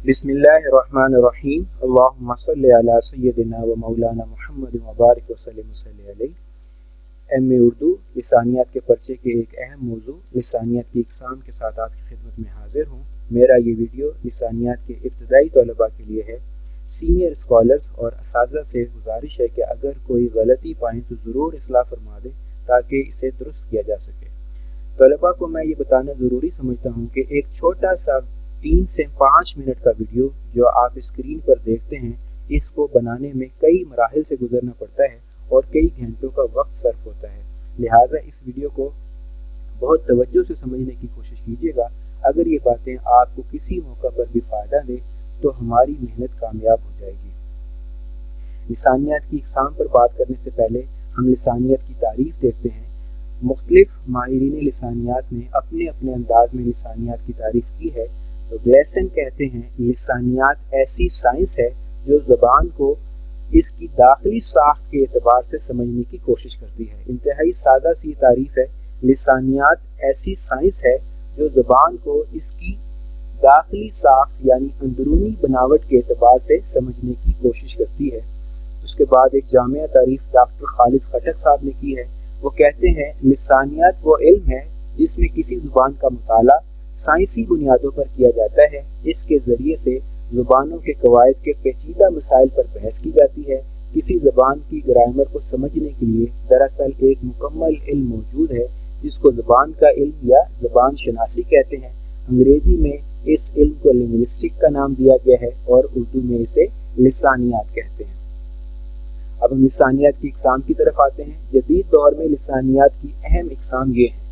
بسم اللہ الرحمن الرحیم اللہم صلی علی سیدنا و مولانا محمد مبارک وسلم علیہ۔ ایم اے اردو لسانیات کے پرچے کے ایک اہم موضوع لسانیات کی اقسام کے ساتھ آپ کی خدمت میں حاضر ہوں۔ میرا یہ ویڈیو لسانیات کے ابتدائی طلباء کے لیے ہے۔ سینئر اسکالرز اور اساتذہ سے گزارش ہے کہ اگر کوئی غلطی پائیں تو ضرور اصلاح فرما دیں تاکہ اسے درست کیا جا سکے۔ طلباء کو میں یہ بتانا ضروری سمجھتا ہوں کہ ایک چھوٹا سا 3 سے 5 منٹ کا ویڈیو جو آپ اسکرین پر دیکھتے ہیں، اس کو بنانے میں کئی مراحل سے گزرنا پڑتا ہے اور کئی گھنٹوں کا وقت صرف ہوتا ہے۔ لہٰذا اس ویڈیو کو بہت توجہ سے سمجھنے کی کوشش کیجیے گا۔ اگر یہ باتیں آپ کو کسی موقع پر بھی فائدہ دیں تو ہماری محنت کامیاب ہو جائے گی۔ لسانیات کی اقسام پر بات کرنے سے پہلے ہم لسانیات کی تعریف دیکھتے ہیں۔ مختلف ماہرین لسانیات نے اپنے اپنے انداز میں لسانیات کی تعریف کی ہے۔ تو گلیسن کہتے ہیں لسانیات ایسی سائنس ہے جو زبان کو اس کی داخلی ساخت کے اعتبار سے سمجھنے کی کوشش کرتی ہے۔ انتہائی سادہ سی تعریف ہے، لسانیات ایسی سائنس ہے جو زبان کو اس کی داخلی ساخت یعنی اندرونی بناوٹ کے اعتبار سے سمجھنے کی کوشش کرتی ہے۔ اس کے بعد ایک جامعہ تعریف ڈاکٹر خالد خٹک صاحب نے کی ہے۔ وہ کہتے ہیں لسانیات وہ علم ہے جس میں کسی زبان کا مطالعہ سائنسی بنیادوں پر کیا جاتا ہے۔ اس کے ذریعے سے زبانوں کے قواعد کے پیچیدہ مسائل پر بحث کی جاتی ہے۔ کسی زبان کی گرامر کو سمجھنے کے لیے دراصل ایک مکمل علم موجود ہے جس کو زبان کا علم یا زبان شناسی کہتے ہیں۔ انگریزی میں اس علم کو لنگوسٹک کا نام دیا گیا ہے اور اردو میں اسے لسانیات کہتے ہیں۔ اب ہم لسانیات کی اقسام کی طرف آتے ہیں۔ جدید دور میں لسانیات کی اہم اقسام یہ ہیں۔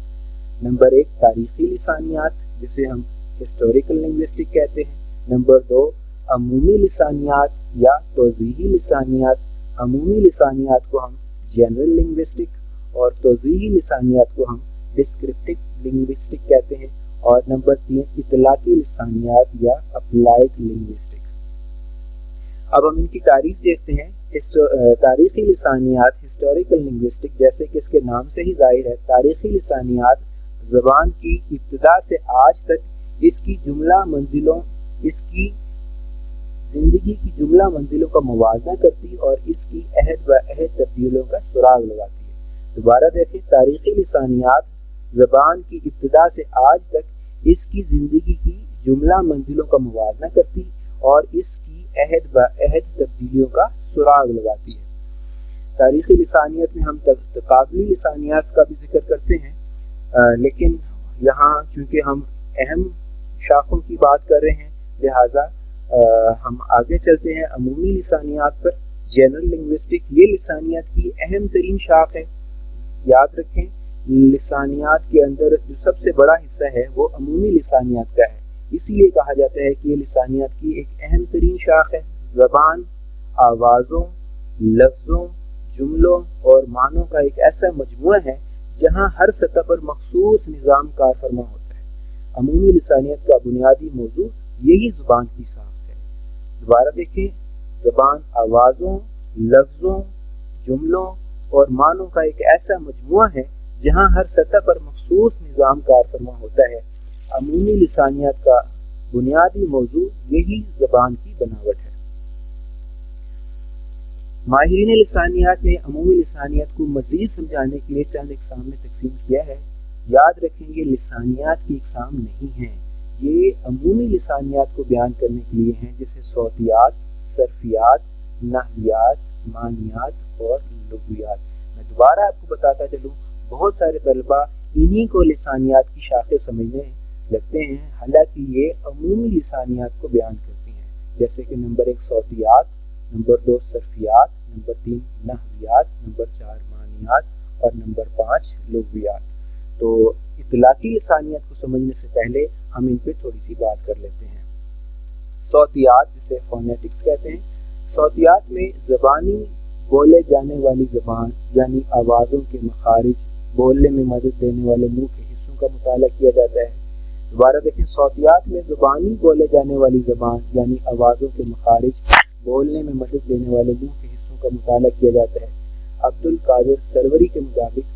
نمبر 1 تاریخی لسانیات جسے ہم ہسٹوریکل لنگوسٹک کہتے ہیں۔ نمبر 2 عمومی لسانیات یا توضیحی لسانیات۔ عمومی لسانیات کو ہم جنرل لنگوسٹک اور توضیحی لسانیات کو ہم ڈسکرپٹیو لنگوسٹک کہتے ہیں۔ اور نمبر 3 اطلاقی لسانیات یا اپلائیڈ لنگوسٹک۔ اب ہم ان کی تعریف دیکھتے ہیں۔ تاریخی لسانیات ہسٹوریکل لنگوسٹک جیسے کہ اس کے نام سے ہی ظاہر ہے، تاریخی لسانیات زبان کی ابتدا سے آج تک اس کی زندگی کی جملہ منزلوں کا موازنہ کرتی اور اس کی عہد و عہد تبدیلیوں کا سراغ لگاتی ہے۔ دوبارہ دیکھیں، تاریخی لسانیات زبان کی ابتدا سے آج تک اس کی زندگی کی جملہ منزلوں کا موازنہ کرتی اور اس کی عہد و عہد تبدیلیوں کا سراغ لگاتی ہے۔ تاریخی لسانیات میں ہم تقابلی لسانیات کا بھی ذکر کرتے ہیں، لیکن یہاں چونکہ ہم اہم شاخوں کی بات کر رہے ہیں لہٰذا ہم آگے چلتے ہیں عمومی لسانیات پر۔ جنرل لنگوسٹک یہ لسانیات کی اہم ترین شاخ ہے۔ یاد رکھیں لسانیات کے اندر جو سب سے بڑا حصہ ہے وہ عمومی لسانیات کا ہے، اسی لیے کہا جاتا ہے کہ یہ لسانیات کی ایک اہم ترین شاخ ہے۔ زبان آوازوں، لفظوں، جملوں اور معنوں کا ایک ایسا مجموعہ ہے جہاں ہر سطح پر مخصوص نظام کار فرما ہوتا ہے۔ عمومی لسانیات کا بنیادی موضوع یہی زبان کی ساخت ہے۔ دوبارہ دیکھیں، زبان آوازوں، لفظوں، جملوں اور معنوں کا ایک ایسا مجموعہ ہے جہاں ہر سطح پر مخصوص نظام کار فرما ہوتا ہے۔ عمومی لسانیات کا بنیادی موضوع یہی زبان کی بناوٹ ہے۔ ماہرین لسانیات نے عمومی لسانیات کو مزید سمجھانے کے لیے چند اقسام میں تقسیم کیا ہے۔ یاد رکھیں یہ لسانیات کی اقسام نہیں ہیں، یہ عمومی لسانیات کو بیان کرنے کے لیے ہیں، جیسے صوتیات، صرفیات، نحویات، معنیات اور لغویات۔ میں دوبارہ آپ کو بتاتا چلوں، بہت سارے طلباء انہی کو لسانیات کی شاخیں سمجھنے لگتے ہیں، حالانکہ یہ عمومی لسانیات کو بیان کرتی ہیں، جیسے کہ نمبر 1 صوتیات، نمبر 2 صرفیات، نمبر 3 نحویات، نمبر 4 معنیات اور نمبر 5 لغویات۔ تو اطلاقی لسانیات کو سمجھنے سے پہلے ہم ان پہ تھوڑی سی بات کر لیتے ہیں۔ صوتیات جسے فونیٹکس کہتے ہیں، صوتیات میں زبانی بولے جانے والی زبان یعنی آوازوں کے مخارج، بولنے میں مدد دینے والے منہ کے حصوں کا مطالعہ کیا جاتا ہے۔ دوبارہ دیکھیں، صوتیات میں زبانی بولے جانے والی زبان یعنی آوازوں کے مخارج، بولنے میں مدد دینے والے منہ کے حصوں کا مطالعہ کیا جاتا ہے۔ عبد القادر سروری کے مطابق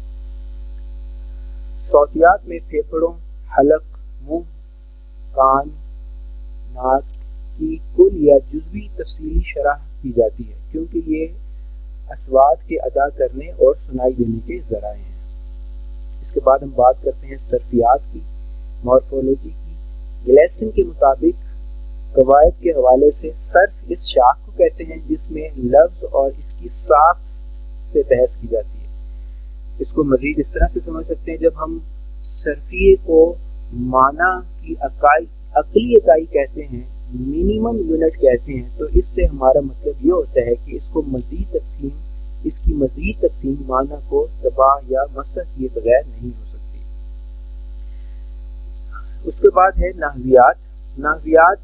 صوتیات میں پھیپھڑوں، حلق، منہ، کان، ناک، کی کل یا جزوی تفصیلی شرح کی جاتی ہے، کیونکہ یہ اصوات کے ادا کرنے اور سنائی دینے کے ذرائع ہیں۔ اس کے بعد ہم بات کرتے ہیں صرفیات کی، مورفولوجی کی۔ گلیسن کے مطابق قواعد کے حوالے سے صرف اس شاخ کو کہتے ہیں جس میں لفظ اور اس کی ساخت سے بحث کی جاتی ہے۔ اس کو مزید اس طرح سے سمجھ سکتے ہیں، جب ہم صرفیے کو معنی کی عقلی اکائی کہتے ہیں، منیمم یونٹ کہتے ہیں، تو اس سے ہمارا مطلب یہ ہوتا ہے کہ اس کی مزید تقسیم معنی کو تباہ یا مسح کیے بغیر نہیں ہو سکتی۔ اس کے بعد ہے نحویات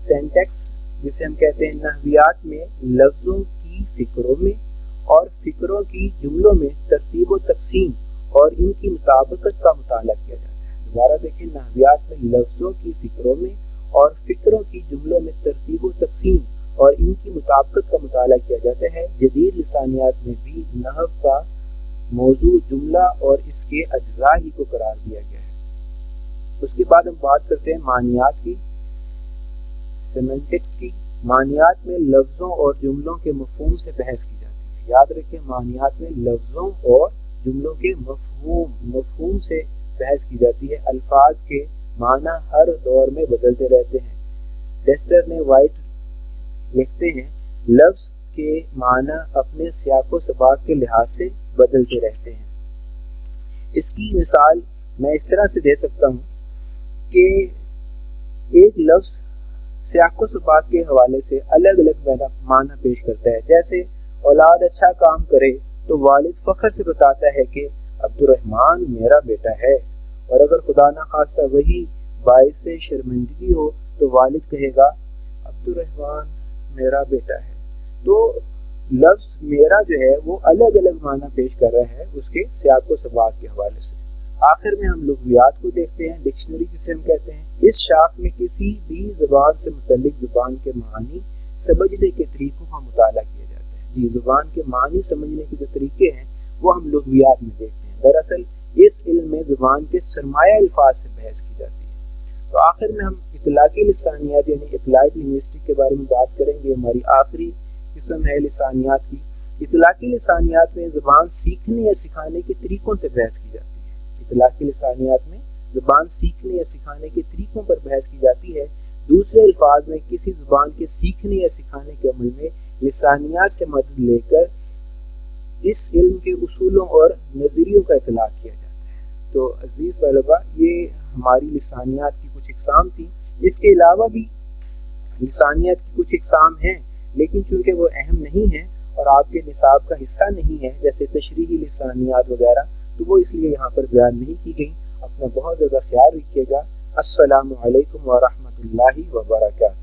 سینٹیکس جسے ہم کہتے ہیں۔ نحویات میں لفظوں کی فکروں میں اور فکروں کی جملوں میں ترتیب و تقسیم اور ان کی مطابقت کا مطالعہ کیا جاتا ہے۔ دوبارہ دیکھیں، نحویات میں لفظوں کی فکروں میں اور فکروں کی جملوں میں ترتیب و تقسیم اور ان کی مطابقت کا مطالعہ کیا جاتا ہے۔ جدید لسانیات میں بھی نحو کا موضوع جملہ اور اس کے اجزاء ہی کو قرار دیا گیا ہے۔ اس کے بعد ہم بات کرتے ہیں معنیات کی، سیمنٹکس کی۔ معنیات میں لفظوں اور جملوں کے مفہوم سے بحث کی جاتی ہے۔ یاد رکھیں، معنیات میں لفظوں اور جملوں کے مفہوم سے بحث کی جاتی ہے۔ الفاظ کے معنی ہر دور میں بدلتے رہتے ہیں۔ ڈیسٹر نے وائٹ لکھتے ہیں، لفظ کے معنی اپنے سیاق و سباق کے لحاظ سے بدلتے رہتے ہیں۔ اس کی مثال میں اس طرح سے دے سکتا ہوں کہ ایک لفظ سیاق و سباق کے حوالے سے الگ الگ معنی پیش کرتا ہے۔ جیسے اولاد اچھا کام کرے تو والد فخر سے بتاتا ہے کہ عبد الرحمن میرا بیٹا ہے، اور اگر خدا نخواستہ وہی باعث شرمندگی ہو تو والد کہے گا عبد الرحمن میرا بیٹا ہے۔ تو لفظ میرا جو ہے وہ الگ الگ معنی پیش کر رہا ہے اس کے سیاق و سباق کے حوالے سے۔ آخر میں ہم لغویات کو دیکھتے ہیں، ڈکشنری جسے ہم کہتے ہیں۔ اس شاخ میں کسی بھی زبان سے متعلق زبان کے معنی سمجھنے کے طریقوں کا مطالعہ کیا جاتا ہے۔ زبان کے معنی سمجھنے کے جو طریقے ہیں وہ ہم لغویات میں دیکھتے ہیں۔ دراصل اس علم میں زبان کے سرمایہ الفاظ سے بحث کی جاتی ہے۔ تو آخر میں ہم اطلاقی لسانیات یعنی اپلائیڈ لنگوسٹک کے بارے میں بات کریں گے۔ ہماری آخری قسم ہے لسانیات کی۔ اطلاقی لسانیات میں زبان سیکھنے یا سکھانے کے طریقوں سے بحث کی جاتی ہے۔ اطلاقی لسانیات میں زبان سیکھنے یا سکھانے کے طریقوں پر بحث کی جاتی ہے۔ دوسرے الفاظ میں کسی زبان کے سیکھنے یا سکھانے کے عمل میں لسانیات سے مدد لے کر اس علم کے اصولوں اور نظریوں کا اطلاق کیا جاتا ہے۔ تو عزیز طلبہ، یہ ہماری لسانیات کی کچھ اقسام تھیں۔ اس کے علاوہ بھی لسانیات کی کچھ اقسام ہیں، لیکن چونکہ وہ اہم نہیں ہیں اور آپ کے نصاب کا حصہ نہیں ہے، جیسے تشریحی لسانیات وغیرہ، تو وہ اس لیے یہاں پر بیان نہیں کی گئی۔ اپنا بہت زیادہ خیال رکھیے گا۔ السلام علیکم ورحمۃ اللہ وبرکاتہ۔